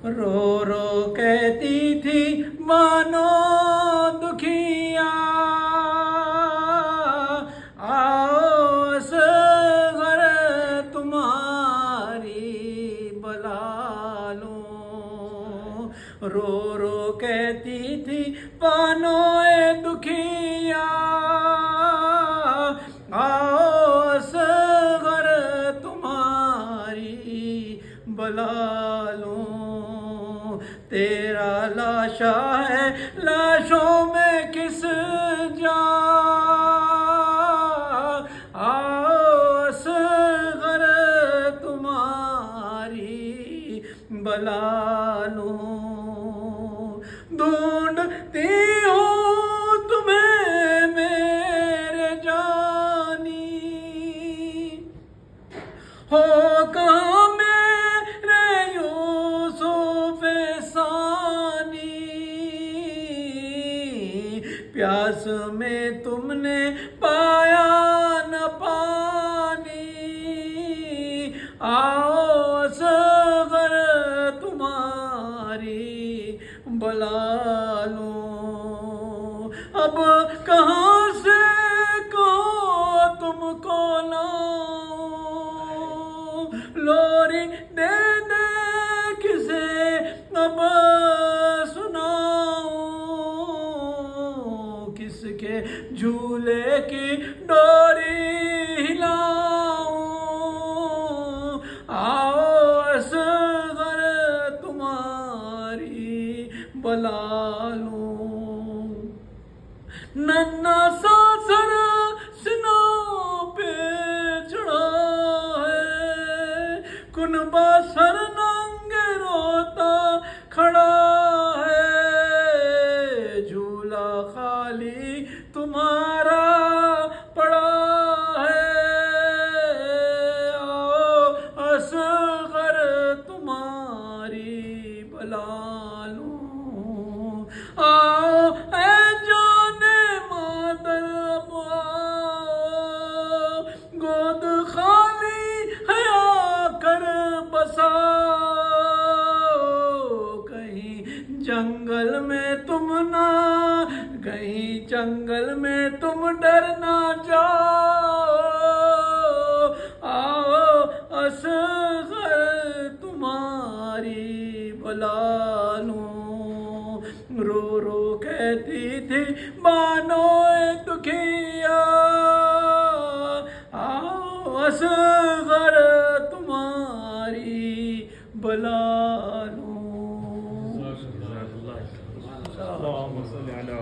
رو رو کہتی تھی مانو دکھیا، آؤ اصغر تمہاری بلا لوں، رو رو کہتی تھی مانو دکھیا، آؤ اصغر تمہاری بلا لوں، تیرا لاشا ہے لاشوں میں کس جا، آؤ اصغر تمہاری بلا لوں، ڈھونڈتی ہوں تمہیں میرے جانی، ہو کہاں میرے یوسف ثانی، پیاس میں تم نے پایا نہ پانی، آؤ اصغر تمہاری بلا لوں، اب کہاں سے کہو تم کو لاؤں، لوری دے دے کسے اب سناؤں، کس کے جھولے کی ڈوری ہلاؤں، آؤ اصغر تمہاری بلا لوں، ننھا سا سر سینوں پہ چڑھا ہے، کنبہ سر ننگے روتا کھڑا ہے، جھولا خالی تمہارا پڑا ہے، آؤ اصغر تمہاری بلا لوں، آؤ اے جانے مادر اب آؤ، گود خالی ہے آ کر بساؤ، کہیں جنگل میں تم نہ، کہیں جنگل میں تم ڈر نہ جاؤ، آؤ اصغر تمہاری بلا لوں، رو رو کہتی تھی بانو دکھیا، آؤ اصغر تمہاری بلا لوں۔ اللهم صل على